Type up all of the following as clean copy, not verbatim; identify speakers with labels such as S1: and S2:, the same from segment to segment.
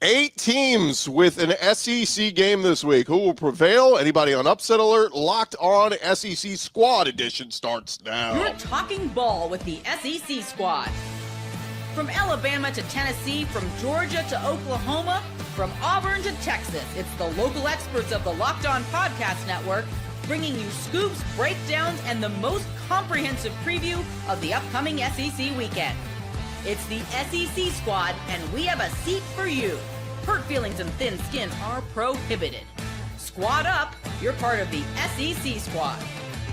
S1: 8 teams with an SEC game this week. Who will prevail? Anybody on upset alert? Locked On SEC Squad Edition starts now.
S2: You're talking ball with the SEC Squad. From Alabama to Tennessee, from Georgia to Oklahoma, from Auburn to Texas, it's the local experts of the Locked On Podcast Network bringing you scoops, breakdowns, and the most comprehensive preview of the upcoming SEC weekend. It's the SEC Squad, and we have a seat for you. Hurt feelings and thin skin are prohibited. Squad up, you're part of the SEC Squad.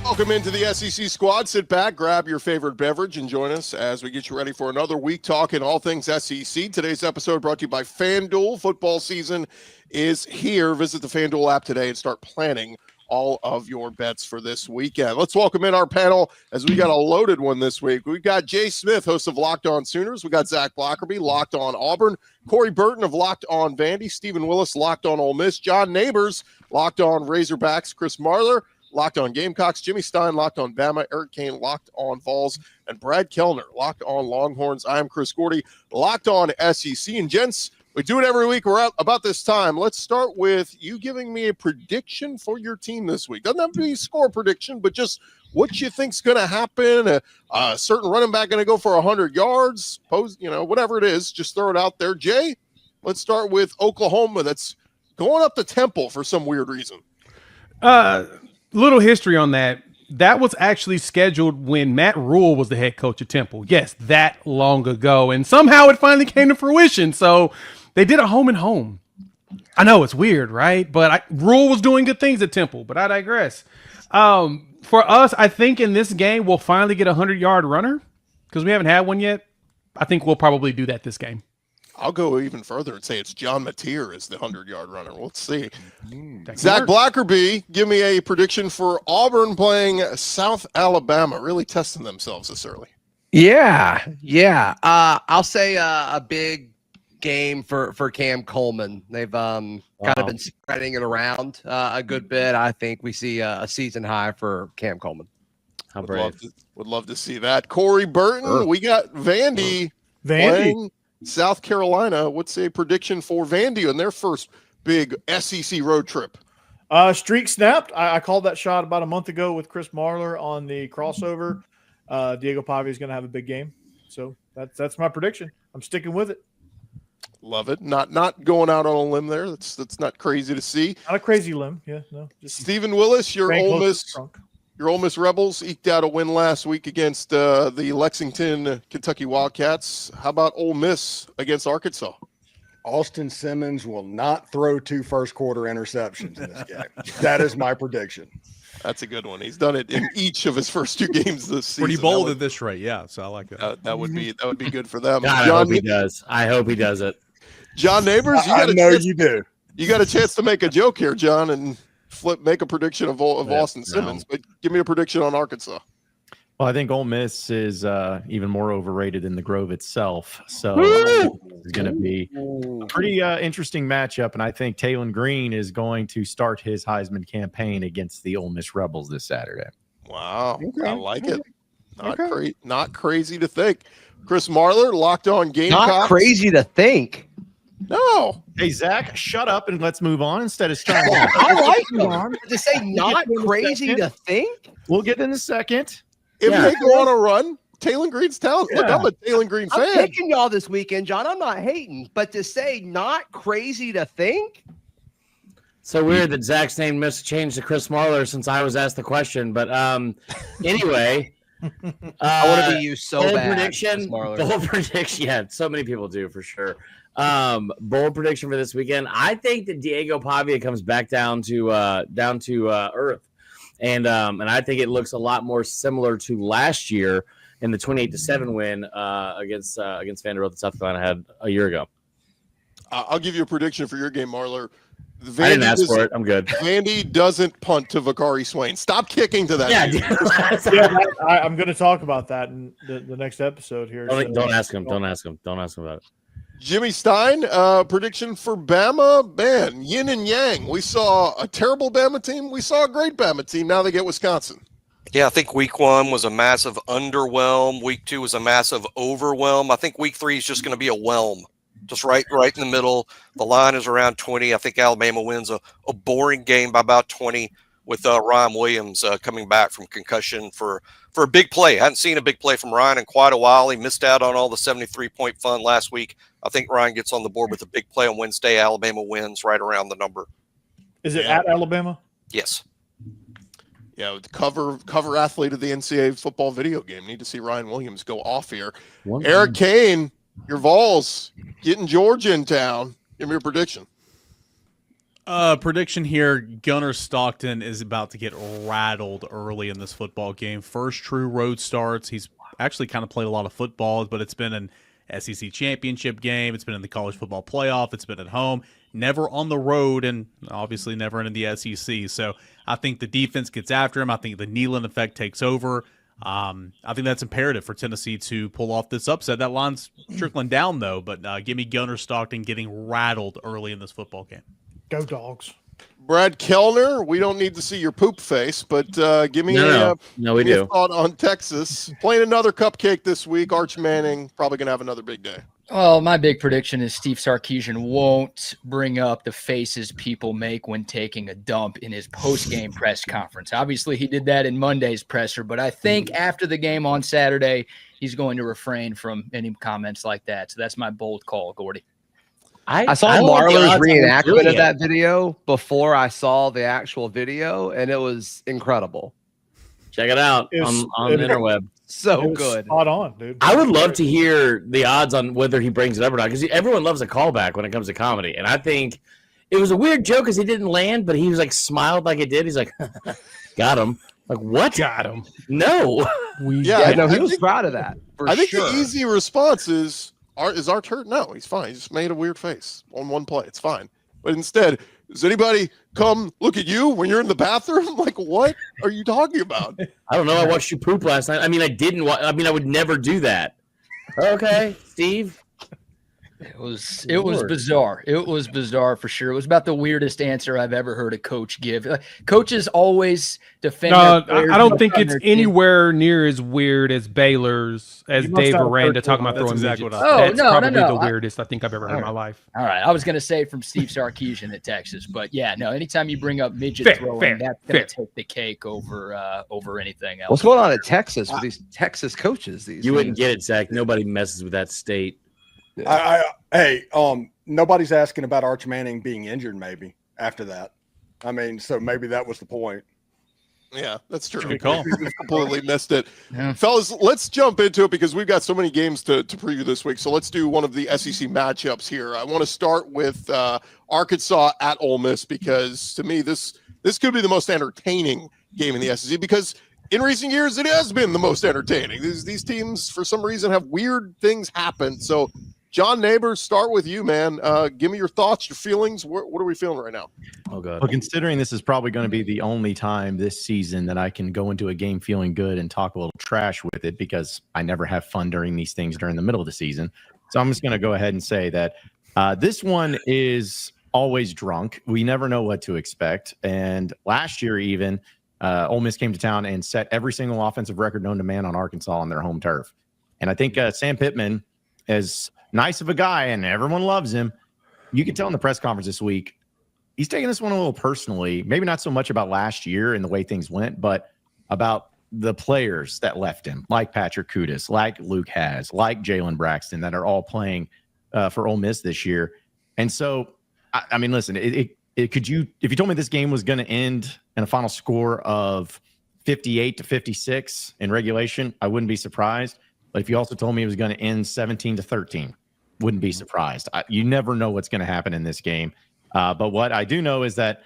S1: Welcome into the SEC Squad. Sit back, grab your favorite beverage, and join us as we get you ready for another week talking all things SEC. Today's episode brought to you by FanDuel. Football season is here. Visit the FanDuel app today and start planning all of your bets for this weekend. Let's welcome in our panel as we got a loaded one this week. We've got Jay Smith, host of Locked On Sooners. We got Zach Blackerby, Locked On Auburn. Corey Burton of Locked On Vandy. Stephen Willis, Locked On Ole Miss. John Neighbors, Locked On Razorbacks. Chris Marler, Locked On Gamecocks. Jimmy Stein, Locked On Bama. Eric Kane, Locked On Vols. And Brad Kellner, Locked On Longhorns. I am Chris Gordy, Locked On SEC. And gents, we do it every week. We're out about this time. Let's start with you giving me a prediction for your team this week. Doesn't have to be a score prediction, but just what you think's going to happen. A certain running back going to go for 100 yards, whatever it is, just throw it out there. Jay, let's start with Oklahoma. That's going up to Temple for some weird reason.
S3: Little history on that. That was actually scheduled when Matt Rule was the head coach at Temple. Yes, that long ago. And somehow it finally came to fruition. So they did a home and home. I know it's weird, right? But Rule was doing good things at Temple, but I digress. For us, I think in this game, we'll finally get a 100-yard runner because we haven't had one yet. I think we'll probably do that this game.
S1: I'll go even further and say it's John Mateer as the 100-yard runner. Let's see. Zach Blackerby, give me a prediction for Auburn playing South Alabama. Really testing themselves this early.
S4: Yeah. I'll say a big game for Cam Coleman. They've kind of been spreading it around a good bit. I think we see a season high for Cam Coleman.
S5: How brave.
S1: Would love to see that. Corey Burton, we got Vandy playing South Carolina. What's a prediction for Vandy on their first big SEC road trip?
S6: Streak snapped. I called that shot about a month ago with Chris Marler on the crossover. Diego Pavia is going to have a big game. So that's my prediction. I'm sticking with it.
S1: Love it. Not going out on a limb there. That's not crazy to see.
S6: Not a crazy limb. Yeah, no.
S1: Stephen Willis, your Ole Miss Rebels eked out a win last week against the Lexington Kentucky Wildcats. How about Ole Miss against Arkansas?
S7: Austin Simmons will not throw 2 first-quarter interceptions in this game. That is my prediction.
S1: That's a good one. He's done it in each of his first 2 games this season.
S5: Pretty bold at this rate, yeah. So I like that.
S1: That would be good for them.
S8: God, I hope he does. I hope he does it.
S1: John Neighbors,
S7: you do.
S1: You got a chance to make a joke here, John, and make a prediction of Austin Simmons. But give me a prediction on Arkansas.
S9: Well, I think Ole Miss is even more overrated than the Grove itself. So it's going to be a pretty interesting matchup. And I think Taylon Green is going to start his Heisman campaign against the Ole Miss Rebels this Saturday.
S1: Wow. Okay. I like it. Not crazy to think. Chris Marler, Locked On Gamecocks.
S4: Not crazy to think.
S1: No.
S9: Hey, Zach, shut up and let's move on instead of starting.
S4: I like you. To say not crazy to think?
S9: We'll get in a second.
S1: If they go on a run, Taylon Green's talented. Look, I'm a Taylon Green fan.
S4: I'm picking y'all this weekend, John. I'm not hating. But to say not crazy to think?
S8: So weird that Zach's name must change to Chris Marler since I was asked the question. But anyway.
S4: I want to be you so
S8: bold
S4: bad.
S8: Bold prediction. Yeah, so many people do for sure. Bold prediction for this weekend. I think that Diego Pavia comes back down to earth. And I think it looks a lot more similar to last year in the 28-7 win against Vanderbilt that South Carolina had a year ago.
S1: I'll give you a prediction for your game, Marler.
S8: I didn't ask for it. I'm good.
S1: Vandy doesn't punt to Vakari Swain. Stop kicking to that.
S6: I'm going to talk about that in the next episode here.
S8: Don't ask him. Don't ask him about it.
S1: Jimmy Stein, prediction for Bama. Man, yin and yang. We saw a terrible Bama team. We saw a great Bama team. Now they get Wisconsin.
S10: Yeah, I think week 1 was a massive underwhelm. Week 2 was a massive overwhelm. I think week 3 is just going to be a whelm. just right in the middle. The line is around 20. I think Alabama wins a boring game by about 20 with Ryan Williams coming back from concussion for a big play. I hadn't seen a big play from Ryan in quite a while. He missed out on all the 73-point fun last week. I think Ryan gets on the board with a big play on Wednesday. Alabama wins right around the number.
S6: Is it at Alabama?
S10: Yes.
S1: Yeah, the cover athlete of the NCAA football video game. Need to see Ryan Williams go off here. Eric Kane, your Vols getting Georgia in town. Give me your prediction.
S5: Prediction here, Gunnar Stockton is about to get rattled early in this football game. First true road starts. He's actually kind of played a lot of football, but it's been an SEC championship game. It's been in the college football playoff. It's been at home, never on the road, and obviously never in the SEC. So I think the defense gets after him. I think the Neyland effect takes over. I think that's imperative for Tennessee to pull off this upset. That line's trickling down, though, but give me Gunnar Stockton getting rattled early in this football game.
S6: Go Dogs.
S1: Brad Kellner, we don't need to see your poop face, but give me
S8: No, we do.
S1: a thought on Texas. Playing another cupcake this week. Arch Manning probably going to have another big day.
S11: Well, my big prediction is Steve Sarkisian won't bring up the faces people make when taking a dump in his post-game press conference. Obviously, he did that in Monday's presser, but I think after the game on Saturday, he's going to refrain from any comments like that. So that's my bold call, Gordy.
S4: I saw Marler's reenactment of that video before I saw the actual video, and it was incredible.
S8: Check it out on the interweb.
S4: So good.
S6: Spot on, dude.
S8: I would love to hear the odds on whether he brings it up or not, because everyone loves a callback when it comes to comedy. And I think it was a weird joke because he didn't land, but he was like smiled like it did. He's like, got him. Like, what?
S3: Got him.
S8: No.
S4: He was proud of that.
S1: I think the easy response is Arch hurt? No, he's fine. He just made a weird face on one play. It's fine. But instead, does anybody come look at you when you're in the bathroom? Like, what are you talking about?
S8: I don't know. I watched you poop last night. I mean, I would never do that. Okay, Steve.
S11: It was bizarre. It was bizarre for sure. It was about the weirdest answer I've ever heard a coach give. Coaches always defend.
S3: No, I don't think it's anywhere near as weird as Baylor's, as Dave Aranda talking about throwing midgets. That's probably the weirdest I think I've ever heard in my life.
S11: All right, I was going to say from Steve Sarkisian at Texas, but yeah, no. Anytime you bring up midget throwing, that's going to take the cake over anything else.
S4: What's going on at Texas with these Texas coaches?
S8: You wouldn't get it, Zach. Nobody messes with that state.
S7: Nobody's asking about Arch Manning being injured maybe after that. I mean, so maybe that was the point.
S1: Yeah, that's true.
S5: Good call.
S1: We completely missed it. Yeah. Fellas, let's jump into it because we've got so many games to preview this week. So let's do one of the SEC matchups here. I want to start with Arkansas at Ole Miss because to me this could be the most entertaining game in the SEC because in recent years it has been the most entertaining. These teams for some reason have weird things happen. So John Neighbors, start with you, man. Give me your thoughts, your feelings. What are we feeling right now?
S9: Oh, God. Well, considering this is probably going to be the only time this season that I can go into a game feeling good and talk a little trash with it because I never have fun during these things during the middle of the season. So I'm just going to go ahead and say that this one is always drunk. We never know what to expect. And last year even, Ole Miss came to town and set every single offensive record known to man on Arkansas on their home turf. And I think Sam Pittman is nice of a guy and everyone loves him. You can tell in the press conference this week, he's taking this one a little personally, maybe not so much about last year and the way things went, but about the players that left him, like Patrick Kudus, like Luke Has, like Jalen Braxton, that are all playing for Ole Miss this year. And so, I mean, listen, if you told me this game was going to end in a final score of 58-56 in regulation, I wouldn't be surprised. But if you also told me it was going to end 17-13, wouldn't be surprised. You never know what's going to happen in this game. But what I do know is that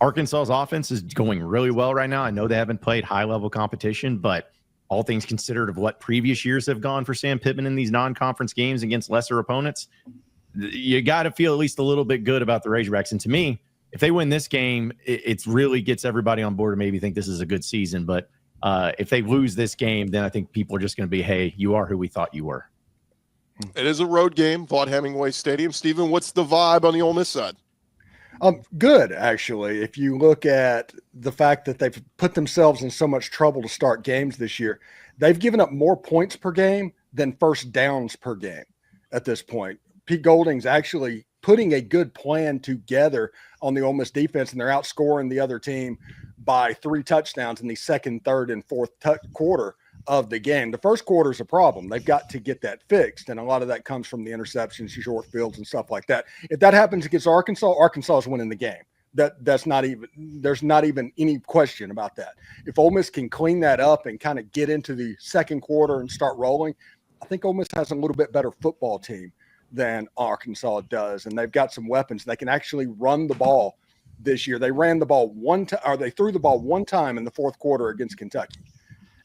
S9: Arkansas's offense is going really well right now. I know they haven't played high-level competition, but all things considered of what previous years have gone for Sam Pittman in these non-conference games against lesser opponents, you got to feel at least a little bit good about the Razorbacks. And to me, if they win this game, it really gets everybody on board to maybe think this is a good season. But if they lose this game, then I think people are just going to be, hey, you are who we thought you were.
S1: It is a road game, Vaught-Hemingway Stadium. Steven, what's the vibe on the Ole Miss side?
S7: Good, actually. If you look at the fact that they've put themselves in so much trouble to start games this year, they've given up more points per game than first downs per game at this point. Pete Golding's actually putting a good plan together on the Ole Miss defense, and they're outscoring the other team by 3 touchdowns in the second, third, and fourth quarter of the game. The first quarter is a problem. They've got to get that fixed, and a lot of that comes from the interceptions, short fields, and stuff like that. If that happens against Arkansas is winning the game. There's not even any question about that. If Ole Miss can clean that up and kind of get into the second quarter and start rolling, I think Ole Miss has a little bit better football team than Arkansas does, and they've got some weapons. They can actually run the ball this year. They ran the ball they threw the ball one time in the fourth quarter against Kentucky,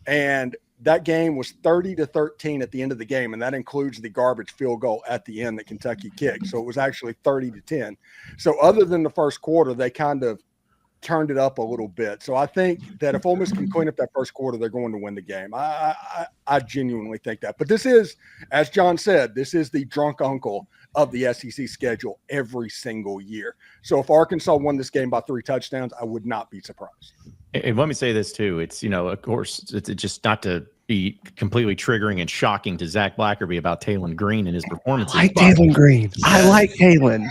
S7: and that game was 30-13 at the end of the game, and that includes the garbage field goal at the end that Kentucky kicked. So it was actually 30-10. So other than the first quarter, they kind of turned it up a little bit. So I think that if Ole Miss can clean up that first quarter, they're going to win the game. I genuinely think that. But this is, as John said, this is the drunk uncle of the SEC schedule every single year. So if Arkansas won this game by 3 touchdowns, I would not be surprised.
S9: And let me say this too. It's, of course, it's just not to be completely triggering and shocking to Zach Blackerby about Taylon Green and his performances.
S4: I like Taylon Green. I like Taylon.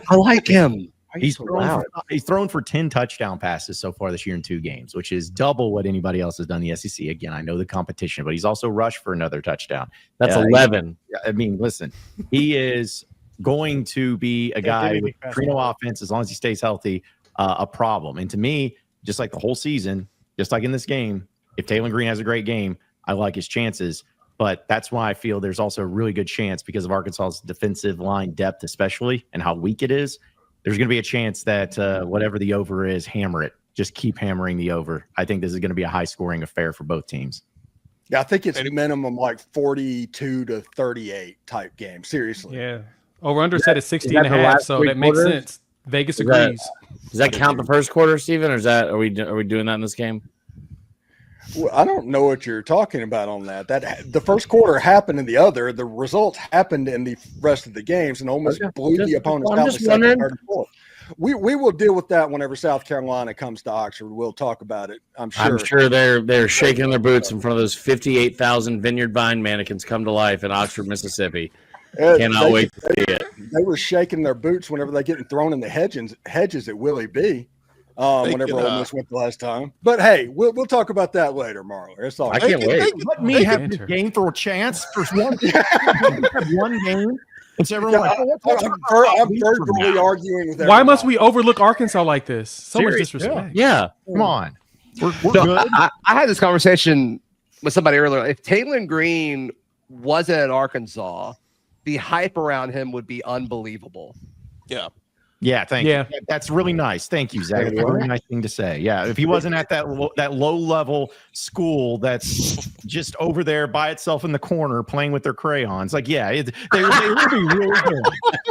S4: I like him.
S9: He's thrown for 10 touchdown passes so far this year in 2 games, which is double what anybody else has done in the SEC. Again, I know the competition, but he's also rushed for another touchdown.
S8: That's 11.
S9: I mean, listen, he is going to be a guy with Trino offense, as long as he stays healthy, a problem. And to me, just like the whole season, just like in this game, if Taylon Green has a great game, I like his chances. But that's why I feel there's also a really good chance, because of Arkansas's defensive line depth especially and how weak it is, there's going to be a chance that whatever the over is, hammer it. Just keep hammering the over. I think this is going to be a high-scoring affair for both teams.
S7: Yeah, I think it's minimum like 42-38 type game. Seriously.
S3: Yeah. Over-under set is 60.5, so that makes sense. Vegas agrees.
S8: Does that count the first quarter, Steven, or are we doing that in this game?
S7: Well, I don't know what you're talking about on that. The first quarter happened in the other. The results happened in the rest of the games, and almost blew the opponents out the second, third, and fourth. We will deal with that whenever South Carolina comes to Oxford. We'll talk about it. I'm sure
S8: they're shaking their boots in front of those 58,000 Vineyard Vine mannequins come to life in Oxford, Mississippi. Cannot wait to see it.
S7: They were shaking their boots whenever they getting thrown in the hedges at Willie B. Whenever Ole Miss went the last time. But hey, we'll talk about that later, Marler. It's all.
S8: I can't wait.
S9: Let me have the game for a chance for one. One game. It's everyone.
S7: I'm verbally arguing with everybody.
S3: Why must we overlook Arkansas like this? So much disrespect.
S8: Yeah.
S9: Come on. We're good.
S4: I had this conversation with somebody earlier. If Taylon Green wasn't at Arkansas, the hype around him would be unbelievable.
S1: Yeah.
S9: Yeah, thank you. That's really nice. Thank you, Zach. That's a really nice thing to say. Yeah, if he wasn't at that low-level school that's just over there by itself in the corner playing with their crayons, like, they would be really good.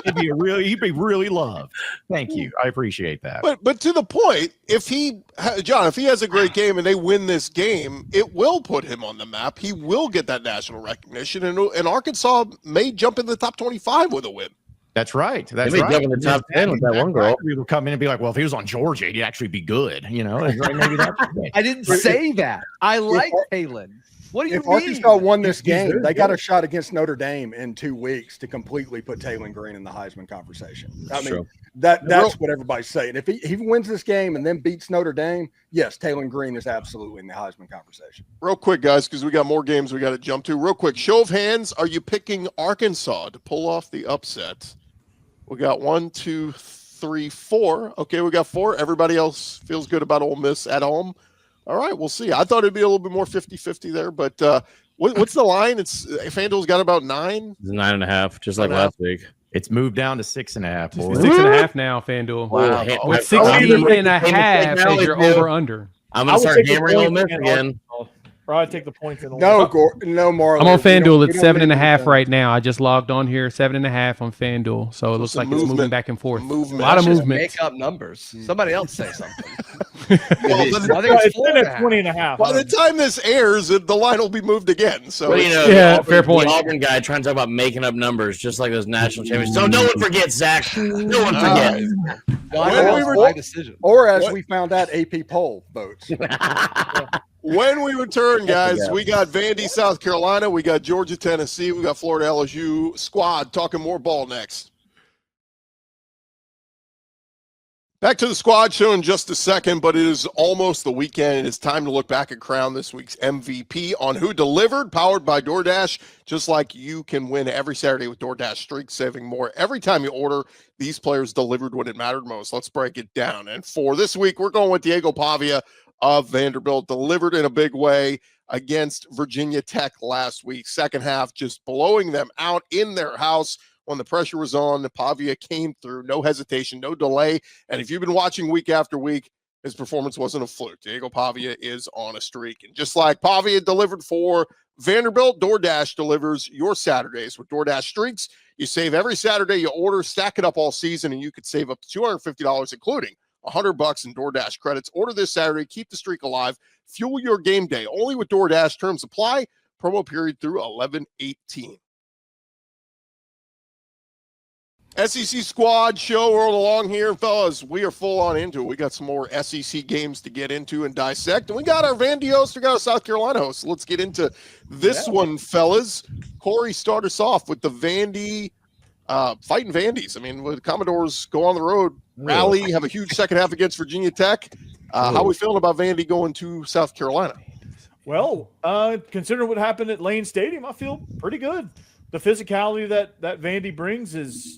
S9: He'd be really loved. Thank you. I appreciate that.
S1: But to the point, if he has a great game and they win this game, it will put him on the map. He will get that national recognition, and Arkansas may jump in the top 25 with a win.
S9: That's right.
S8: That's right. Jump in the top 10 with that one girl.
S9: We would come in and be like, well, if he was on Georgia, he'd actually be good. Maybe that's
S4: I didn't say that. I like Taylon. What do you mean?
S7: If Arkansas won this game, they got a shot against Notre Dame in 2 weeks to completely put Taylon Green in the Heisman conversation. That's what everybody's saying. If he wins this game and then beats Notre Dame, yes, Taylon Green is absolutely in the Heisman conversation.
S1: Real quick, guys, because we got more games we got to jump to. Real quick, show of hands. Are you picking Arkansas to pull off the upset? We got 1, 2, 3, 4. Okay, we got 4. Everybody else feels good about Ole Miss at home. All right, we'll see. I thought it'd be a little bit more 50-50 there, but what's the line? FanDuel's got about 9.
S8: It's 9.5, just like last week.
S9: It's moved down to 6.5.
S3: 6.5 now, FanDuel.
S8: Wow.
S3: With 16.5 as your over-under.
S8: I'm going to start hammering Ole Miss again.
S6: Probably take the points in.
S7: No, Marlon.
S3: I'm on FanDuel. It's 7.5 right now. I just logged on here. 7.5 on FanDuel. So it looks like it's moving back and forth. A lot of movement.
S4: Make up numbers. Somebody else say something.
S6: I think it's 20.5.
S1: By the time this airs, the line will be moved again. So
S3: fair point.
S8: The Auburn guy trying to talk about making up numbers, just like those national champions. So no one forgets, Zach. No one forgets.
S7: my decision. Or as we found out, AP poll votes.
S1: When we return, guys, we got Vandy, South Carolina. We got Georgia, Tennessee. We got Florida, LSU. Squad talking more ball next. Back to the squad show in just a second, but it is almost the weekend. It's time to look back and crown this week's MVP on Who Delivered, powered by DoorDash. Just like you can win every Saturday with DoorDash Streaks, saving more every time you order. These players delivered when it mattered most. Let's break it down. And for this week, we're going with Diego Pavia of Vanderbilt, delivered in a big way against Virginia Tech last week. Second half, just blowing them out in their house. When the pressure was on, Pavia came through, no hesitation, no delay. And if you've been watching week after week, his performance wasn't a fluke. Diego Pavia is on a streak. And just like Pavia delivered for Vanderbilt, DoorDash delivers your Saturdays with DoorDash Streaks. You save every Saturday you order, stack it up all season, and you could save up to $250, including $100 in DoorDash credits. Order this Saturday, keep the streak alive, fuel your game day. Only with DoorDash. Terms apply. Promo period through 11/18. SEC squad show rolling along here, fellas. We are full on into it. We got some more SEC games to get into and dissect. And we got our Vandy host, we got our South Carolina host. So let's get into this one, fellas. Corey, start us off with the Vandy, fighting Vandies. I mean, the Commodores go on the road, rally, have a huge second half against Virginia Tech. How are we feeling about Vandy going to South Carolina?
S6: Well, considering what happened at Lane Stadium, I feel pretty good. The physicality that Vandy brings is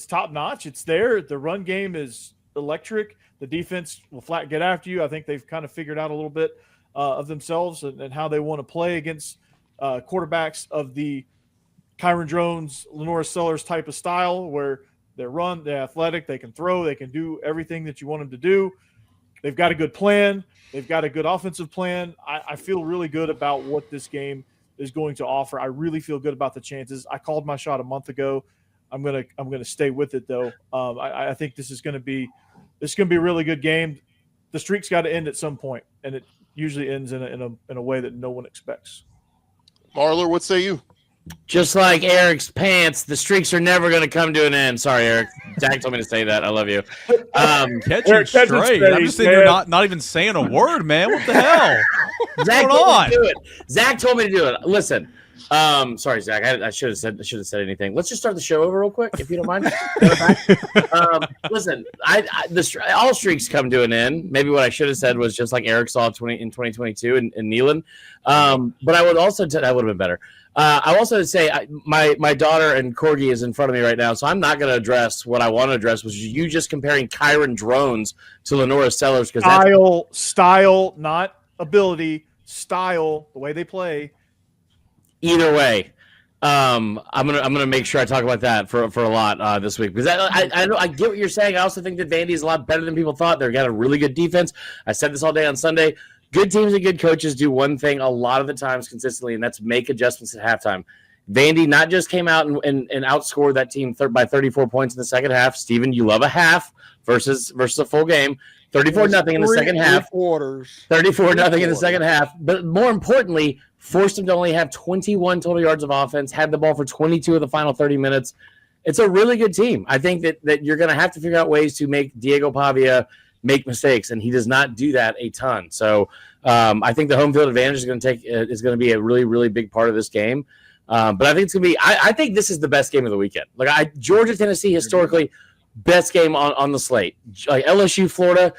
S6: top notch. It's there. The run game is electric. The defense will flat get after you. I think they've kind of figured out a little bit of themselves and how they want to play against quarterbacks of the Kyron Drones, Lenora Sellers type of style, where they're athletic, they can throw, they can do everything that you want them to do. They've got a good plan. They've got a good offensive plan. I feel really good about what this game is going to offer. I really feel good about the chances. I called my shot a month ago. I'm gonna stay with it though. I think this is gonna be a really good game. The streak's got to end at some point, and it usually ends in a way that no one expects.
S1: Marler, what say you?
S8: Just like Eric's pants, the streaks are never going to come to an end. Sorry, Eric. Zach told me to say that. I love you.
S5: Catching straight. I'm just sitting here not even saying a word, man. What the hell?
S8: Zach told me to do it. Zach told me to do it. Listen. Sorry, Zach. I should have said anything. Let's just start the show over real quick, if you don't mind. Listen, all streaks come to an end. Maybe what I should have said was just like Eric saw in 2022 in Neyland. But I would also that would have been better. I also say my daughter and Corgi is in front of me right now, so I'm not going to address what I want to address, which is you just comparing Kyron Drones to Lenora Sellers because
S6: style, not ability, style, the way they play.
S8: Either way, I'm gonna make sure I talk about that for a lot this week because I get what you're saying. I also think that Vandy is a lot better than people thought. They've got a really good defense. I said this all day on Sunday. Good teams and good coaches do one thing a lot of the times consistently, and that's make adjustments at halftime. Vandy not just came out and outscored that team by 34 points in the second half. Steven, you love a half versus a full game. 34-0 in the second half. 34-0 in the second half. But more importantly, forced them to only have 21 total yards of offense, had the ball for 22 of the final 30 minutes. It's a really good team. I think that you're going to have to figure out ways to make Diego Pavia make mistakes, and he does not do that a ton. So I think the home field advantage is going to be a really, really big part of this game. But I think it's going to be. I think this is the best game of the weekend. Georgia, Tennessee, historically best game on the slate. Like LSU, Florida,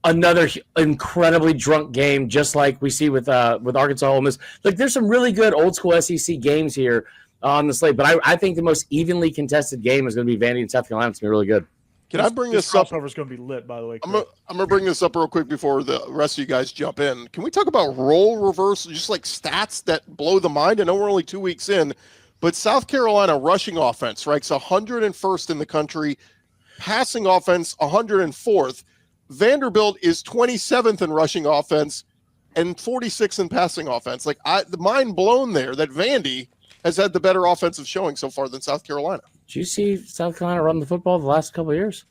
S8: another incredibly drunk game, just like we see with Arkansas, Ole Miss. There's some really good old school SEC games here on the slate. But I think the most evenly contested game is going to be Vandy and South Carolina. It's going to be really good.
S1: Can I bring this up?
S6: Crossover is going to be lit, by the way.
S1: I'm going to bring this up real quick before the rest of you guys jump in. Can we talk about role reversal, just like stats that blow the mind? I know we're only 2 weeks in, but South Carolina rushing offense ranks 101st in the country, passing offense 104th. Vanderbilt is 27th in rushing offense and 46th in passing offense. The mind blown there that Vandy has had the better offensive showing so far than South Carolina.
S8: Did you see South Carolina run the football the last couple of years?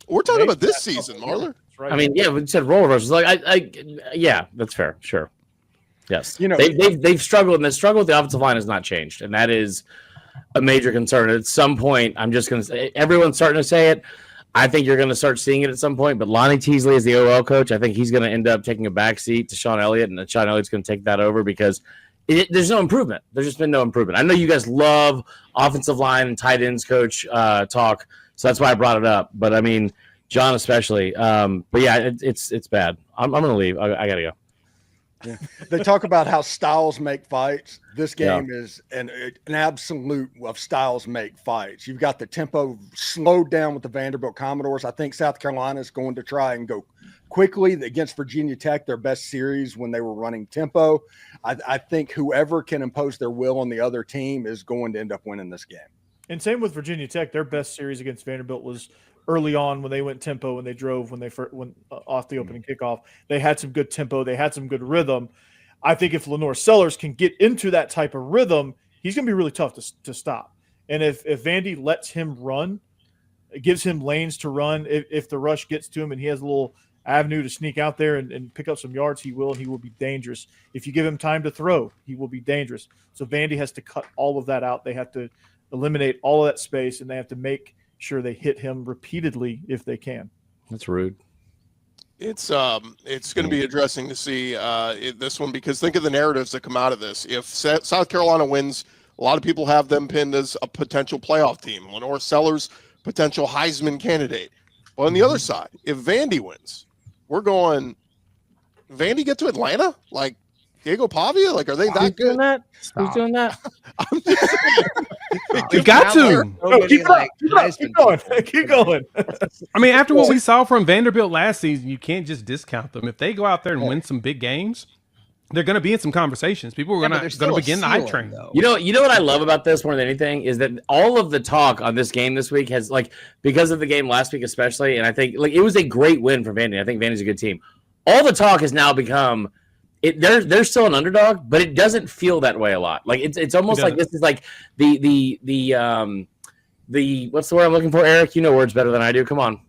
S1: We're talking about this season, Marler.
S6: Right.
S8: I mean, yeah, we said roll reversals. Yeah, that's fair. Sure. Yes. They've struggled, and the struggle with the offensive line has not changed, and that is a major concern. At some point, I'm just going to say, everyone's starting to say it. I think you're going to start seeing it at some point. But Lonnie Teasley is the OL coach. I think he's going to end up taking a backseat to Sean Elliott, and then Sean Elliott's going to take that over because there's no improvement. There's just been no improvement. I know you guys love offensive line and tight ends coach talk, so that's why I brought it up. But I mean, John especially. But yeah, it's bad. I'm going to leave. I got to go.
S7: Yeah. They talk about how styles make fights. This game is an absolute of styles make fights. You've got the tempo slowed down with the Vanderbilt Commodores. I think South Carolina is going to try and go quickly against Virginia Tech, their best series when they were running tempo. I think whoever can impose their will on the other team is going to end up winning this game.
S6: And same with Virginia Tech. Their best series against Vanderbilt was early on when they went tempo and they drove when they went off the opening kickoff. They had some good tempo. They had some good rhythm. I think if Lenore Sellers can get into that type of rhythm, he's going to be really tough to stop. And if Vandy lets him run, it gives him lanes to run, if the rush gets to him and he has a little avenue to sneak out there and pick up some yards, he will be dangerous. If you give him time to throw, he will be dangerous. So Vandy has to cut all of that out. They have to eliminate all of that space, and they have to make sure they hit him repeatedly if they can.
S8: That's rude.
S1: It's going to be interesting to see this one, because think of the narratives that come out of this. If South Carolina wins, a lot of people have them pinned as a potential playoff team. Lenore Sellers, potential Heisman candidate. Well, on the other side, if Vandy wins, we're going, Vandy get to Atlanta? Like Diego Pavia? Like, are they that good?
S8: Who's doing that?
S3: You got to.
S6: Keep going.
S3: I mean, after what we saw from Vanderbilt last season, you can't just discount them. If they go out there and win some big games, they're going to be in some conversations. People are going to begin the hype train.
S8: You know what I love about this more than anything is that all of the talk on this game this week has, like, because of the game last week especially, and I think like it was a great win for Vandy. I think Vandy's a good team. All the talk has now become they're still an underdog, but it doesn't feel that way a lot. Like it's almost like this is like the what's the word I'm looking for, Eric? You know words better than I do. Come on.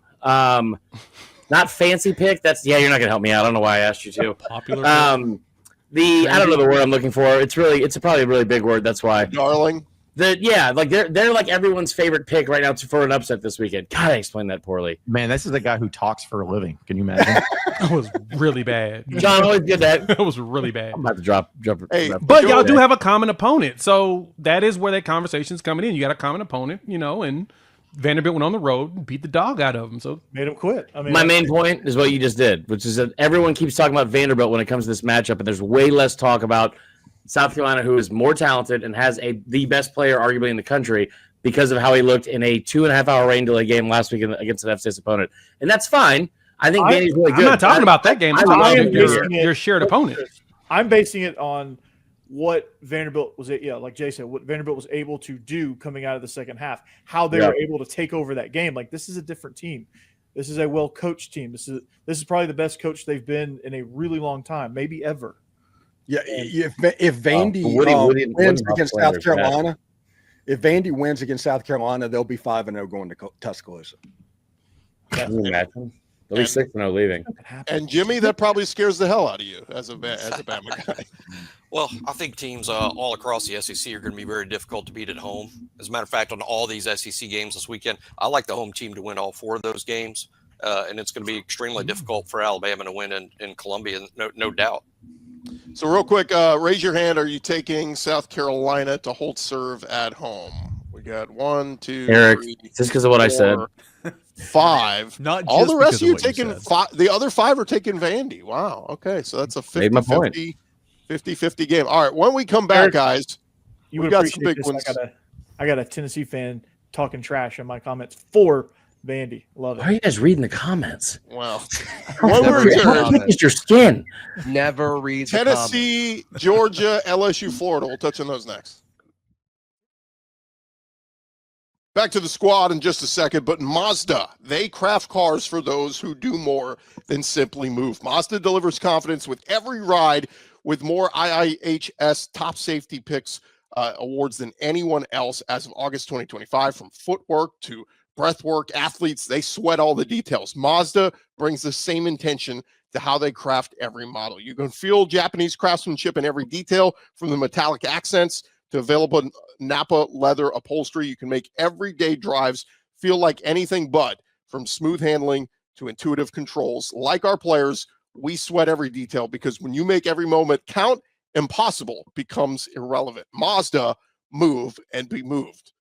S8: Not fancy pick. You're not gonna help me out. I don't know why I asked you to.
S5: Popular.
S8: I don't know the word I'm looking for. It's probably a really big word. That's why.
S1: Darling.
S8: They're like everyone's favorite pick right now for an upset this weekend. God, I explained that poorly.
S9: Man, this is a guy who talks for a living. Can you imagine?
S3: That was really bad.
S8: John always did that.
S3: That was really bad.
S8: I'm about to drop.
S1: Hey,
S3: But y'all do have a common opponent, so that is where that conversation's coming in. You got a common opponent, and Vanderbilt went on the road and beat the dog out of them. So
S6: made him quit. I mean,
S8: my main point is what you just did, which is that everyone keeps talking about Vanderbilt when it comes to this matchup, and there's way less talk about South Carolina, who is more talented and has the best player arguably in the country because of how he looked in a 2.5-hour rain delay game last week against an FCS opponent. And that's fine. I think Vandy's really good.
S3: I'm not talking about that game. I'm talking about your shared opponent.
S6: I'm basing it on what Vanderbilt was, like Jay said, what Vanderbilt was able to do coming out of the second half, how they were able to take over that game. Like, this is a different team. This is a well-coached team. This is probably the best coach they've been in a really long time, maybe ever.
S7: Yeah, if Vandy wins against South Carolina, if Vandy wins against South Carolina, they'll be 5-0 going to Tuscaloosa.
S8: Can you imagine? They'll be 6-0 leaving.
S1: And Jimmy, that probably scares the hell out of you as a Bama guy.
S10: Well, I think teams all across the SEC are going to be very difficult to beat at home. As a matter of fact, on all these SEC games this weekend, I like the home team to win all 4 of those games, and it's going to be extremely difficult for Alabama to win in Columbia, no doubt.
S1: So real quick, raise your hand. Are you taking South Carolina to hold serve at home? We got 1, 2,
S8: Eric,
S1: 3,
S8: just because of what
S1: 4,
S8: I said.
S1: 5.
S5: Not
S1: all
S5: just
S1: the rest of you
S5: because of what you
S1: taking
S5: said.
S1: 5. The other 5 are taking Vandy. Wow. Okay, so that's a 50-50 game. All right, when we come back, guys, we've got some big ones.
S6: I got a Tennessee fan talking trash in my comments for Vandy. Love it.
S8: Why are you guys reading the comments?
S1: Well, when we return,
S8: it's your skin.
S4: Never read the
S1: Tennessee, Georgia, LSU, Florida. We'll touch on those next. Back to the squad in just a second, but Mazda, they craft cars for those who do more than simply move. Mazda delivers confidence with every ride, with more IIHS top safety picks awards than anyone else as of August 2025. From footwork to breathwork, athletes, they sweat all the details. Mazda brings the same intention to how they craft every model. You can feel Japanese craftsmanship in every detail, from the metallic accents to available Napa leather upholstery. You can make everyday drives feel like anything but, from smooth handling to intuitive controls. Like our players, we sweat every detail, because when you make every moment count, impossible becomes irrelevant. Mazda, move and be moved.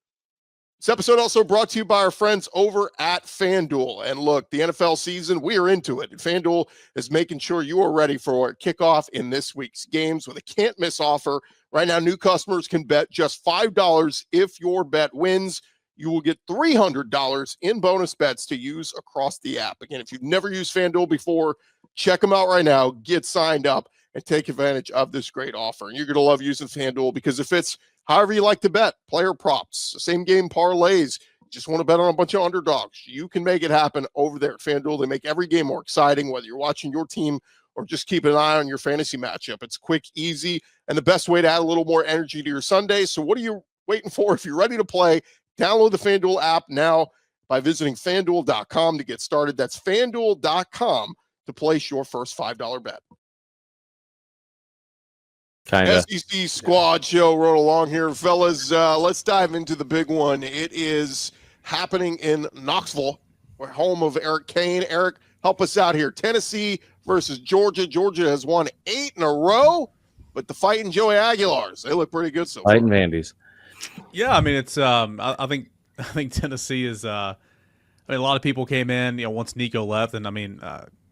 S1: This episode also brought to you by our friends over at FanDuel. And look, the NFL season, we are into it. And FanDuel is making sure you are ready for kickoff in this week's games with a can't-miss offer. Right now, new customers can bet just $5. If your bet wins, you will get $300 in bonus bets to use across the app. Again, if you've never used FanDuel before, check them out right now. Get signed up and take advantage of this great offer. And you're going to love using FanDuel, because if it's however you like to bet, player props, same game parlays, just want to bet on a bunch of underdogs, you can make it happen over there at FanDuel. They make every game more exciting, whether you're watching your team or just keep an eye on your fantasy matchup. It's quick, easy, and the best way to add a little more energy to your Sunday. So what are you waiting for? If you're ready to play, download the FanDuel app now by visiting FanDuel.com to get started. That's FanDuel.com to place your first $5 bet. SEC Squad Show rolling along here, fellas. Let's dive into the big one. It is happening in Knoxville, we're home of Eric Kane. Eric, help us out here. Tennessee versus Georgia. Georgia has won 8 in a row, but the Fighting Joey Aguilars, they look pretty good so far.
S8: Fighting Vandies.
S5: Yeah, I mean, it's I think Tennessee is I mean, a lot of people came in, once Nico left, and I mean,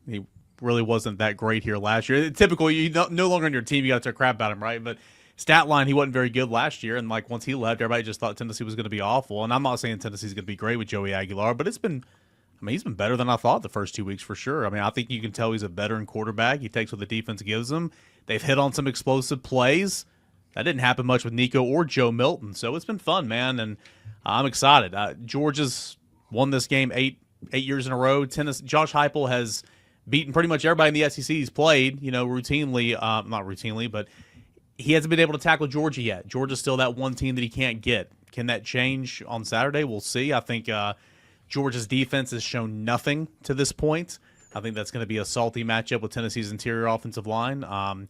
S5: he really wasn't that great here last year. Typically, you no longer on your team, you got to talk crap about him, right? But stat line, he wasn't very good last year, and like once he left, everybody just thought Tennessee was going to be awful. And I'm not saying Tennessee's going to be great with Joey Aguilar, but he's been better than I thought the first 2 weeks for sure. I mean, I think you can tell he's a veteran quarterback. He takes what the defense gives him. They've hit on some explosive plays. That didn't happen much with Nico or Joe Milton, so it's been fun, man, and I'm excited. Georgia's won this game eight years in a row. Josh Heupel has beaten pretty much everybody in the SEC he's played, routinely. Not routinely, but he hasn't been able to tackle Georgia yet. Georgia's still that one team that he can't get. Can that change on Saturday? We'll see. I think Georgia's defense has shown nothing to this point. I think that's going to be a salty matchup with Tennessee's interior offensive line.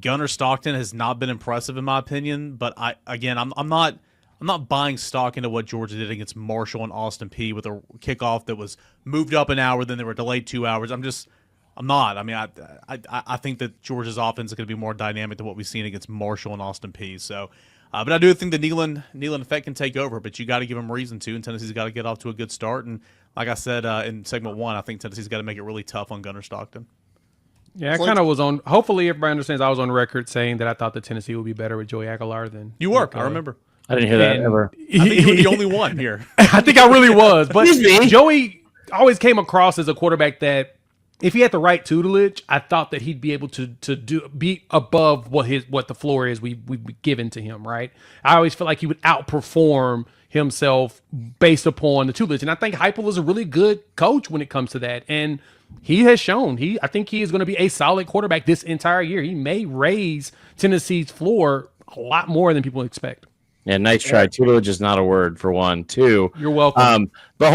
S5: Gunnar Stockton has not been impressive in my opinion, but I'm not buying stock into what Georgia did against Marshall and Austin Peay with a kickoff that was moved up an hour, then they were delayed 2 hours. I'm not. I mean, I think that Georgia's offense is going to be more dynamic than what we've seen against Marshall and Austin Peay. So, but I do think the Neyland effect can take over, but you got to give them reason to, and Tennessee's got to get off to a good start. And like I said in segment 1, I think Tennessee's got to make it really tough on Gunnar Stockton.
S3: Yeah, I kind of was on. Hopefully, everybody understands. I was on record saying that I thought that Tennessee would be better with Joey Aguilar than
S5: you were. I remember.
S8: I didn't hear that ever.
S5: I think you were the only one here.
S3: I think I really was. But Joey always came across as a quarterback that, if he had the right tutelage, I thought that he'd be able to be above what the floor is we've given to him. Right. I always feel like he would outperform himself based upon the tutelage, and I think Heupel is a really good coach when it comes to that. And he has shown I think he is going to be a solid quarterback this entire year. He may raise Tennessee's floor a lot more than people expect.
S8: Yeah, nice try. Tutelage is not a word, for one. 2,
S3: you're welcome.
S8: The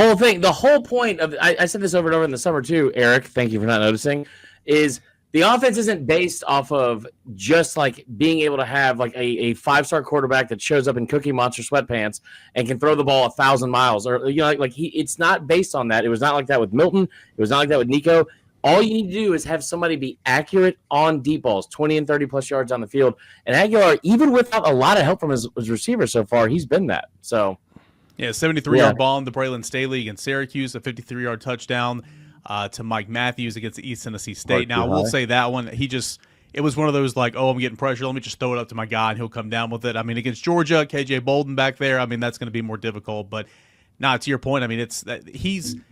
S8: whole point of I said this over and over in the summer too, Eric. Thank you for not noticing. Is the offense isn't based off of just like being able to have like a 5-star quarterback that shows up in Cookie Monster sweatpants and can throw the ball 1,000 miles, or it's not based on that. It was not like that with Milton. It was not like that with Nico. All you need to do is have somebody be accurate on deep balls, 20 and 30 plus yards on the field. And Aguilar, even without a lot of help from his receivers so far, he's been that. So,
S5: yeah, 73-yard bomb to Braylon Staley against Syracuse, a 53-yard touchdown to Mike Matthews against East Tennessee State. Now, I will say that one, it was one of those like, I'm getting pressure, let me just throw it up to my guy and he'll come down with it. I mean, against Georgia, KJ Bolden back there, I mean, that's going to be more difficult. But, to your point, I mean, he's –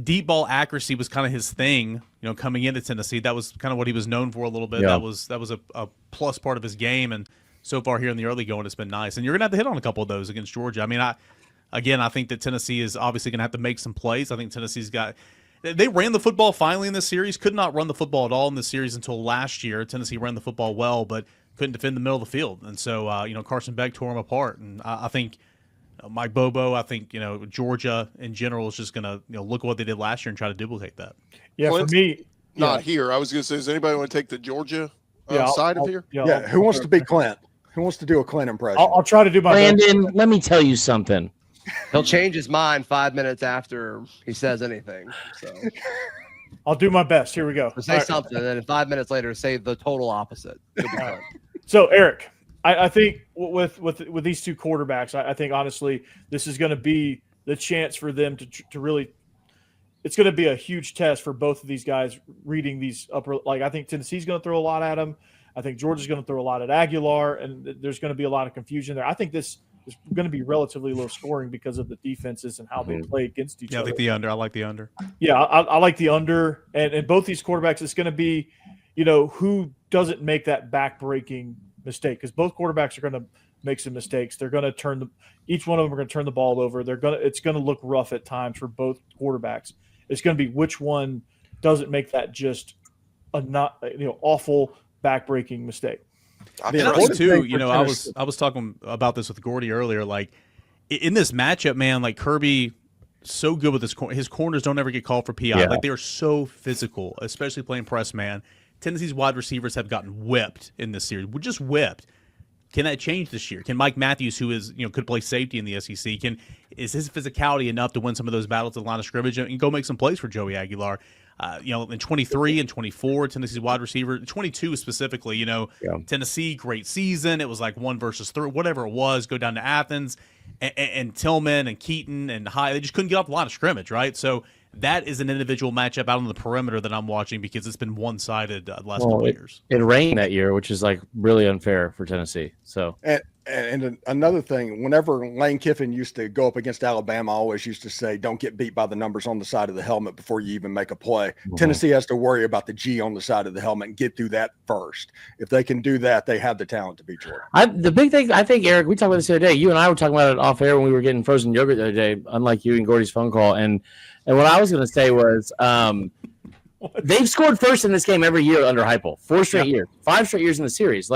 S5: deep ball accuracy was kind of his thing, coming into Tennessee. That was kind of what he was known for a little bit. Yeah. That was a plus part of his game, and so far here in the early going, it's been nice. And you're gonna have to hit on a couple of those against Georgia. I mean, I think that Tennessee is obviously gonna have to make some plays. I think Tennessee's they ran the football finally in this series. Could not run the football at all in this series until last year. Tennessee ran the football well, but couldn't defend the middle of the field. And so Carson Beck tore him apart. And I think Mike Bobo, I think, Georgia in general is just going to, look at what they did last year and try to duplicate that.
S6: Yeah,
S1: Clint,
S6: for me.
S1: Not here. I was going to say, does anybody want to take the Georgia side of here?
S7: Yeah, who wants to be Clint? Who wants to do a Clint impression?
S6: I'll try to do my best.
S8: Brandon, let me tell you something.
S4: He'll change his mind 5 minutes after he says anything. So
S6: I'll do my best. Here we go.
S4: say
S6: All right.
S4: something, and then 5 minutes later, say the total opposite. It'll be fun.
S6: So, Eric, I think with these two quarterbacks, I think honestly, this is going to be the chance for them to really. It's going to be a huge test for both of these guys reading these upper. Like I think Tennessee's going to throw a lot at them. I think Georgia's going to throw a lot at Aguilar, and there's going to be a lot of confusion there. I think this is going to be relatively low scoring because of the defenses and how they play against each
S5: Yeah, I
S6: other.
S5: think the under. I like the under.
S6: Yeah, I like the under, and both these quarterbacks, it's going to be, who doesn't make that back-breaking mistake, because both quarterbacks are going to make some mistakes. They're going to each one of them are going to turn the ball over. It's going to look rough at times for both quarterbacks. It's going to be which one doesn't make that just a awful back-breaking mistake.
S10: I
S5: And I
S10: trust
S5: think too,
S7: thing for
S5: I was talking about this with Gordy earlier. Like in this matchup, man, like Kirby, so good with his corners don't ever get called for PI.
S9: Yeah.
S5: Like they are so physical, especially playing press man. Tennessee's wide receivers have gotten whipped in this series. We're just whipped. Can that change this year? Can Mike Matthews, who is could play safety in the SEC, is his physicality enough to win some of those battles at the line of scrimmage and go make some plays for Joey Aguilar? In 23 and 24, Tennessee's wide receiver, 22 specifically, Tennessee, great season. It was like 1 versus 3, whatever it was, go down to Athens, and Tillman and Keaton and High, they just couldn't get off the line of scrimmage, right? So that is an individual matchup out on the perimeter that I'm watching because it's been one-sided the last couple of years.
S8: It rained that year, which is like really unfair for Tennessee. So
S7: And another thing, whenever Lane Kiffin used to go up against Alabama, I always used to say, don't get beat by the numbers on the side of the helmet before you even make a play.
S8: Mm-hmm.
S7: Tennessee has to worry about the G on the side of the helmet and get through that first. If they can do that, they have the talent to beat Georgia.
S8: The big thing, I think, Eric, we talked about this the other day. You and I were talking about it off air when we were getting frozen yogurt the other day, unlike you and Gordy's phone call. And what I was going to say was they've scored first in this game every year under Heupel. 4 straight years, 5 straight years in the series.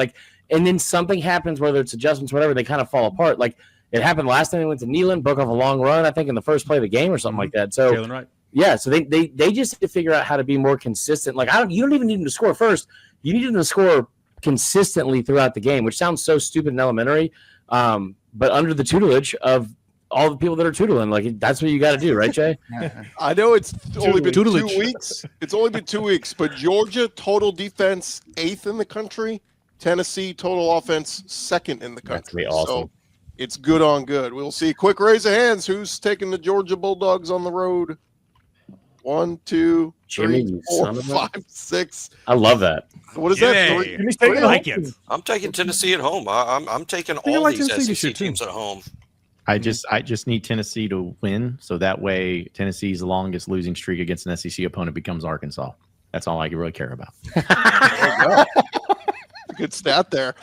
S8: And then something happens, whether it's adjustments, whatever, they kind of fall apart. Like it happened last time they went to Neyland, broke off a long run, I think, in the first play of the game or something like that. So,
S5: Jalen Wright.
S8: yeah, so they just need to figure out how to be more consistent. Like you don't even need them to score first. You need them to score consistently throughout the game, which sounds so stupid and elementary. But under the tutelage of all the people that are tootling, like that's what you got to do, right, Jay?
S1: I know it's only been
S5: Tutelage.
S1: 2 weeks. It's only been 2 weeks, but Georgia total defense 8th in the country. Tennessee total offense 2nd in the country.
S8: That's gonna be awesome.
S1: So it's good on good. We'll see. Quick raise of hands. Who's taking the Georgia Bulldogs on the road? 1, 2,
S8: Jimmy,
S1: 3,
S8: you
S1: 4,
S8: son of a-
S1: 5, 6.
S8: I love that.
S1: What is that?
S5: Yay.
S1: 3?
S6: He's taking
S5: I
S6: it
S5: like
S6: home.
S5: it.
S10: I'm taking Tennessee at home. I'm taking
S5: I
S10: all
S5: like
S10: these
S5: Tennessee this year,
S10: SEC
S5: too.
S10: teams at home.
S9: I just need Tennessee to win, so that way Tennessee's longest losing streak against an SEC opponent becomes Arkansas. That's all I really care about.
S1: Good stat there.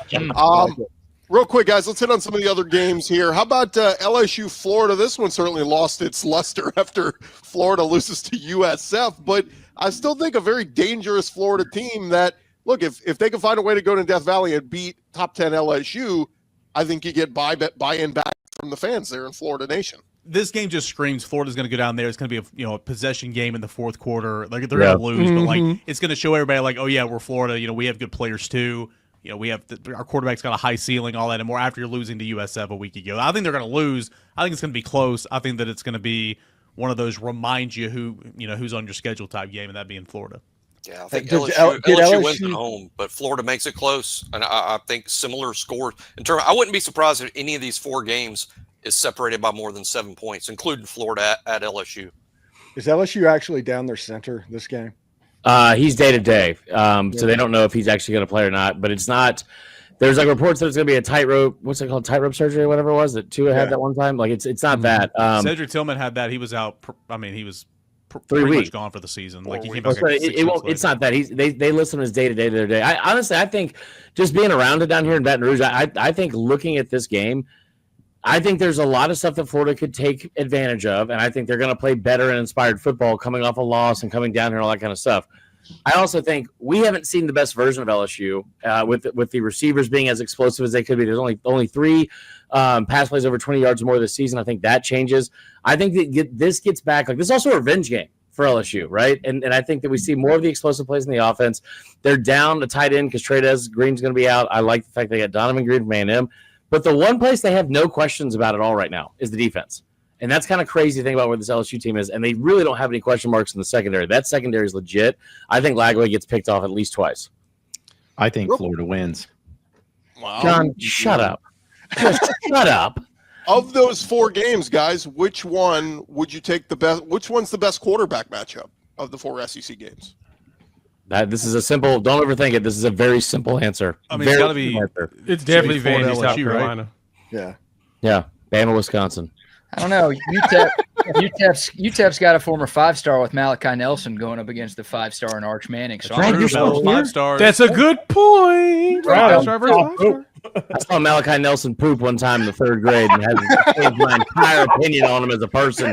S1: Real quick, guys, let's hit on some of the other games here. How about LSU Florida? This one certainly lost its luster after Florida loses to USF, but I still think a very dangerous Florida team that, look, if they can find a way to go to Death Valley and beat top 10 LSU, I think you get buy-in back from the fans there in Florida Nation.
S5: This game just screams Florida's going to go down there. It's going to be a possession game in the fourth quarter. Like they're going to lose, but like it's going to show everybody like, oh yeah, we're Florida. We have good players too. We have our quarterback's got a high ceiling, all that, and more. After you're losing to USF a week ago, I think they're going to lose. I think it's going to be close. I think that it's going to be one of those remind you who's on your schedule type game, and that being Florida.
S10: Yeah, I think
S7: Did
S10: LSU wins at
S7: LSU
S10: home, but Florida makes it close, and I think similar scores. I wouldn't be surprised if any of these 4 games is separated by more than 7 points, including Florida at LSU.
S7: Is LSU actually down their center this game?
S8: He's day to day, so they don't know if he's actually going to play or not. But it's not. There's like reports that it's going to be a tightrope. What's it called? Tightrope surgery or whatever it was that Tua had that one time. Like it's not that.
S5: Cedric Tillman had that. He was out. He was
S8: 3
S5: pretty
S8: weeks.
S5: much gone for the season. Like he came
S8: Oh,
S5: back.
S8: so
S5: like 6
S8: it won't.
S5: weeks
S8: It's not that. They list him as day to day the other day. I think just being around it down here in Baton Rouge, I think looking at this game, I think there's a lot of stuff that Florida could take advantage of, and I think they're going to play better and inspired football coming off a loss and coming down here and all that kind of stuff. I also think we haven't seen the best version of LSU with the receivers being as explosive as they could be. There's only 3 pass plays over 20 yards or more this season. I think that changes. I think that this gets back. Like this is also a revenge game. for LSU, right? And I think that we see more of the explosive plays in the offense. They're down a tight end because Trey'Dez Green's going to be out. I like the fact they got Donovan Green from A&M. But the one place they have no questions about at all right now is the defense. And that's kind of crazy to think about where this LSU team is. And they really don't have any question marks in the secondary. That secondary is legit. I think Lagway gets picked off at least twice.
S9: I think Florida wins.
S1: Wow.
S8: John, shut up. Just shut up.
S1: Of those 4 games, guys, which one would you take the best? Which one's the best quarterback matchup of the 4 SEC games?
S8: This is a simple. Don't overthink it. This is a very simple answer.
S5: I mean, it's got to be.
S3: It's definitely
S5: Florida,
S3: Vandy, South
S5: LSU, right?
S3: Carolina.
S7: Yeah.
S8: Yeah, Bama, Wisconsin.
S11: I don't know. UTEP's got a former 5-star with Malachi Nelson going up against the 5-star and Arch Manning. So
S8: Right,
S11: I'm
S8: you're
S11: sure
S8: so-
S5: 5 stars.
S3: That's a good point. Five-star versus five-star.
S8: I saw Malachi Nelson poop one time in the 3rd grade and had changed my entire opinion on him as a person.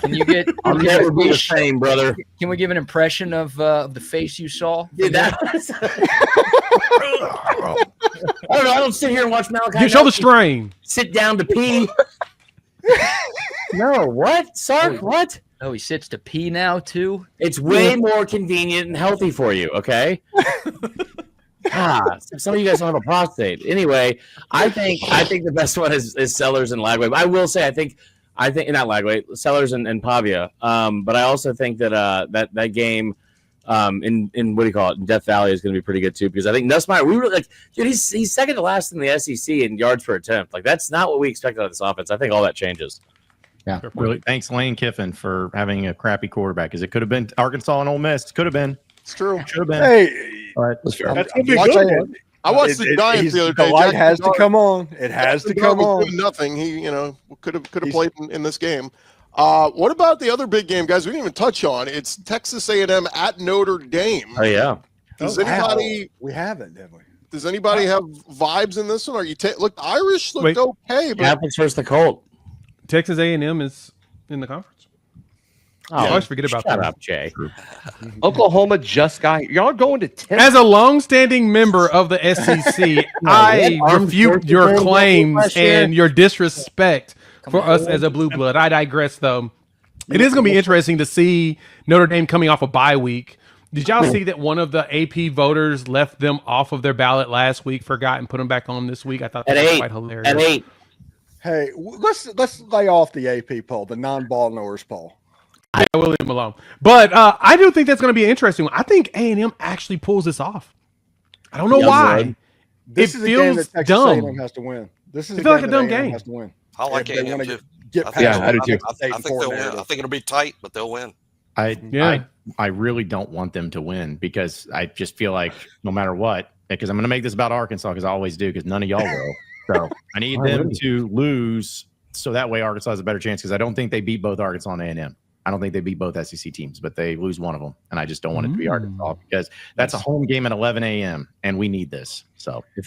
S11: Can you get?
S8: I'll never be the same, brother.
S11: Can we give an impression of the face you saw?
S8: Dude, that was... I don't know. I don't sit here and watch Malachi
S3: You show the
S8: Nelson
S3: strain.
S8: sit down to pee. No, what? Sark, what?
S11: Oh, he sits to pee now too.
S8: It's way more convenient and healthy for you, okay? Some of you guys don't have a prostate. Anyway, I think the best one is Sellers and Lagway. But I will say I think not Lagway, Sellers and Pavia. But I also think that that game in what do you call it, in Death Valley is going to be pretty good too, because I think Nussmeier, we were like, dude, he's second to last in the SEC in yards per attempt. Like, that's not what we expected out of this offense. I think all that changes.
S9: Yeah, really. Thanks, Lane Kiffin, for having a crappy quarterback, because it could have been Arkansas and Ole Miss. Could have been.
S1: It's true.
S9: Should have been.
S7: Hey,
S9: But
S6: That's gonna be a
S7: watching
S6: good
S7: it.
S6: one.
S1: I watched the Giants the other
S7: The
S1: day.
S7: light
S1: Jack
S7: has to
S1: Doug-
S7: come on. It has to come
S1: was
S7: on.
S1: doing nothing. He, could have played in this game. What about the other big game, guys? We didn't even touch on. It's Texas A&M at Notre Dame.
S8: Oh yeah.
S1: Does
S7: Oh,
S1: anybody?
S7: wow. We haven't, have we?
S1: Does anybody have vibes in this one? Are you look? The Irish looked
S3: Wait.
S1: okay, but
S8: Catholics versus the Colt.
S3: Texas A&M is in the conference.
S8: Oh,
S3: I always forget about
S8: shut
S3: that.
S8: up, Jay.
S4: Oklahoma just got y'all going to 10.
S3: As a long-standing member of the SEC, I refute your claims and your disrespect for us as a blue blood. I digress, though. It is going to be interesting to see Notre Dame coming off a bye week. Did y'all see that one of the AP voters left them off of their ballot last week, forgot, and put them back on this week? I thought that
S8: At
S3: was
S8: 8.
S3: quite hilarious.
S8: At 8.
S7: Hey, let's lay off the AP poll, the non-ball knowers poll.
S3: Yeah, we'll leave him alone. But I do think that's going to be an interesting one. I think A&M actually pulls this off. I don't know why.
S7: This
S3: It
S7: is a game
S3: feels
S7: that Texas
S3: dumb.
S7: A&M has to win. This is
S3: It
S7: a
S3: feels like
S7: game
S3: a
S7: that
S3: dumb
S7: A&M
S3: game.
S7: has to win.
S10: I like
S7: If they
S10: A&M
S7: wanna
S10: too.
S7: get
S10: I
S7: past
S10: think,
S7: the
S10: I,
S7: eight
S10: think,
S7: and
S10: I think
S7: four
S10: they'll win.
S7: narrative.
S10: I think it'll be tight, but they'll win.
S9: I really don't want them to win, because I just feel like no matter what, because I'm going to make this about Arkansas, because I always do, because none of y'all will. So I need them to lose, so that way Arkansas has a better chance, because I don't think they beat both Arkansas and A&M. I don't think they beat both SEC teams, but they lose one of them, and I just don't want it to be Arkansas, because that's a home game at 11 a.m. and we need this. So
S8: If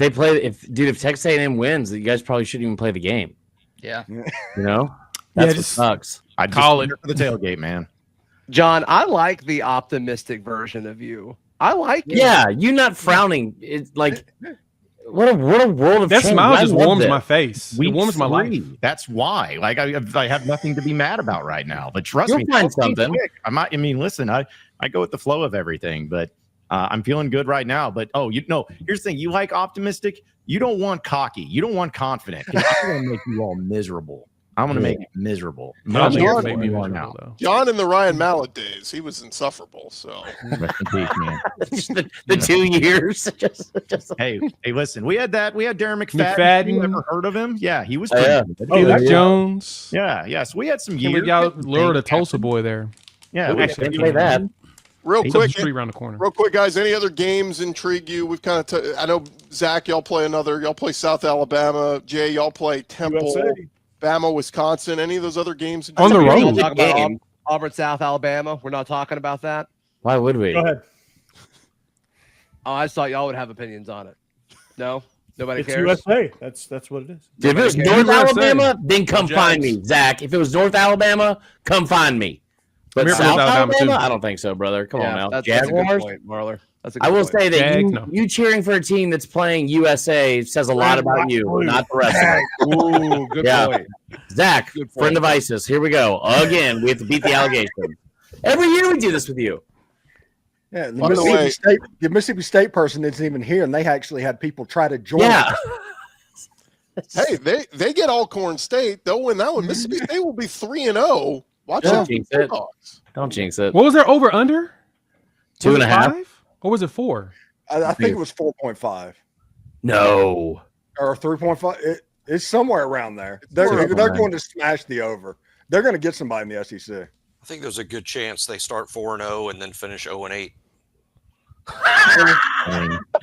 S8: Texas A&M wins, you guys probably shouldn't even play the game.
S11: Yeah.
S8: You know, that's what
S3: just
S8: sucks.
S9: I'd
S3: Call
S9: just
S3: it.
S9: for the tailgate, man.
S4: John, I like the optimistic version of you. I like it.
S8: Yeah, you not frowning. It's like what a world of
S3: That
S8: change.
S3: smile
S8: I
S3: just
S8: love
S3: warms
S8: this.
S3: my face. It
S9: Week
S3: warms my life.
S9: 3. That's why. Like I have nothing to be mad about right now. But trust
S8: You'll
S9: me,
S8: find
S9: don't be
S8: something.
S9: quick. I mean, listen, I go with the flow of everything, but I'm feeling good right now. But here's the thing: you like optimistic. You don't want cocky. You don't want confident. 'Cause I'm going to make you all miserable. I'm going to make it miserable.
S3: Not
S9: Miserable
S3: make me
S9: you are
S3: miserable,
S9: now.
S3: though.
S1: John in the Ryan Mallett days, he was insufferable. So
S9: Rest in peace, man.
S8: the 2 years. just
S9: Hey, listen, we had Darren McFadden.
S3: McFadden.
S9: You ever heard of him? Yeah, he was
S8: Oh,
S9: pretty
S8: yeah.
S9: good.
S3: Felix Jones.
S9: Yeah. So we had some
S3: And
S9: years.
S3: we got lured a Tulsa boy there.
S9: Yeah, we
S3: Actually,
S8: Can't play that.
S1: real
S3: He's up the
S1: quick,
S3: street around the corner.
S1: guys. Any other games intrigue you? We've kind of. I know Zach, y'all play Y'all play South Alabama. Jay, y'all play Temple.
S6: USA.
S1: Bama, Wisconsin. Any of those other games?
S3: On the
S4: We're
S3: road.
S4: not talking about
S8: Game.
S4: Auburn, South Alabama. We're not talking about that.
S8: Why would we?
S6: Go ahead.
S4: Oh, I just thought y'all would have opinions on it. No, nobody
S6: It's
S4: cares.
S6: USA. That's what it is.
S8: If it was
S4: Okay.
S8: North
S3: USA.
S8: Alabama, then come
S5: Go
S8: find
S5: Jags.
S8: me, Zach. If it was North Alabama, come find me. But
S3: I'm here for
S8: South
S3: North Alabama,
S8: Alabama,
S3: too.
S8: I don't think so, brother. Come on now.
S4: That's a good
S8: Jaguars.
S4: point, Marler. That's a good
S8: I will
S4: point.
S8: say that
S3: Jags, no.
S8: you cheering for a team that's playing USA says a lot about you, not the rest of it.
S4: Ooh, good
S8: Yeah.
S4: point.
S8: Zach,
S4: Good point.
S8: friend of ISIS. Here we go. Again, we have to beat the allegation. Every year we do this with you.
S7: Yeah, the
S1: By the way-
S7: Mississippi State person isn't even here, and they actually had people try to join.
S8: Yeah.
S1: Hey, they get Alcorn State. They'll win that one. Mississippi State will be 3-0. Watch
S8: Don't
S1: out.
S8: jinx it. Don't jinx it.
S3: What was their over under?
S8: 2.5.
S3: Or was it 4?
S7: I think it was 4.5
S8: No.
S7: or 3.5. It's somewhere around there. They're going to smash the over. They're going to get somebody in the SEC.
S10: I think there's a good chance they start 4-0 and then finish 0-8.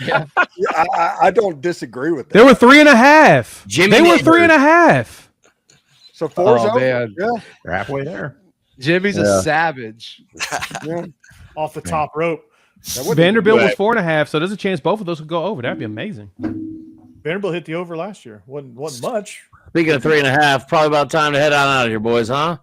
S7: Yeah, I don't disagree with that.
S3: They were 3.5.
S8: Jimmy
S3: They were
S8: Neighbors.
S3: 3.5.
S7: So 4's
S12: Oh,
S7: over.
S12: man.
S7: Yeah,
S9: They're halfway there.
S12: Jimmy's
S9: Yeah.
S12: a savage.
S7: yeah.
S6: Off the top rope.
S7: That would be
S3: Vanderbilt
S7: good.
S3: was 4.5, so there's a chance both of those could go over. That'd be amazing.
S6: Vanderbilt hit the over last year. Wasn't much.
S8: Speaking of 3.5, probably about time to head on out of here, boys, huh?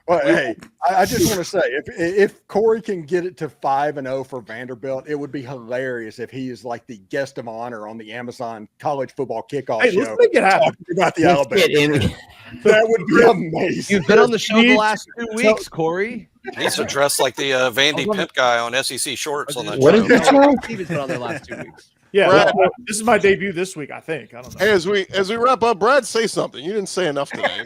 S7: Well, hey, I just want to say, if Corey can get it to 5-0 for Vanderbilt, it would be hilarious if he is like the guest of honor on the Amazon College Football Kickoff
S6: Hey,
S7: show
S6: let's make it happen.
S7: talking about the
S8: Let's
S7: Alabama.
S8: get in.
S7: That would be amazing.
S12: You've been on the show the last 2 weeks, Corey.
S10: Needs to dress like the Vandy Pimp guy on SEC Shorts on that
S8: What
S10: show.
S8: is that?
S12: Steven's been on there the last 2 weeks.
S6: Yeah,
S1: Brad.
S6: well, this is my debut this week, I think. I don't know.
S1: Hey, as we wrap up, Brad, say something. You didn't say enough today.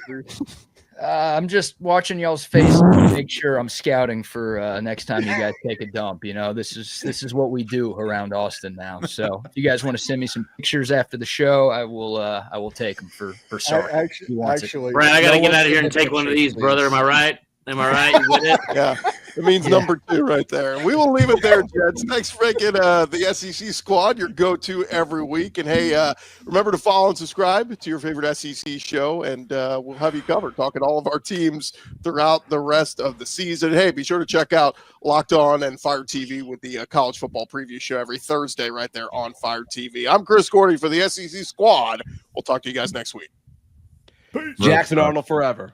S11: I'm just watching y'all's face to make sure I'm scouting for next time you guys take a dump. You know, this is what we do around Austin now. So if you guys want to send me some pictures after the show, I will take them for Sark.
S7: Actually,
S8: Brian, I got to
S7: no
S8: get
S7: one
S8: out of here
S7: sent
S8: and
S7: me
S8: take one of
S7: pictures,
S8: these, brother. Am I right? Am I right? You get it?
S1: Yeah, it means number 2 right there. We will leave it there, Jets. Thanks for making the SEC squad your go-to every week. And hey, remember to follow and subscribe to your favorite SEC show, and we'll have you covered talking all of our teams throughout the rest of the season. Hey, be sure to check out Locked On and Fire TV with the college football preview show every Thursday right there on Fire TV. I'm Chris Gordy for the SEC squad. We'll talk to you guys next week.
S12: Jackson Arnold forever.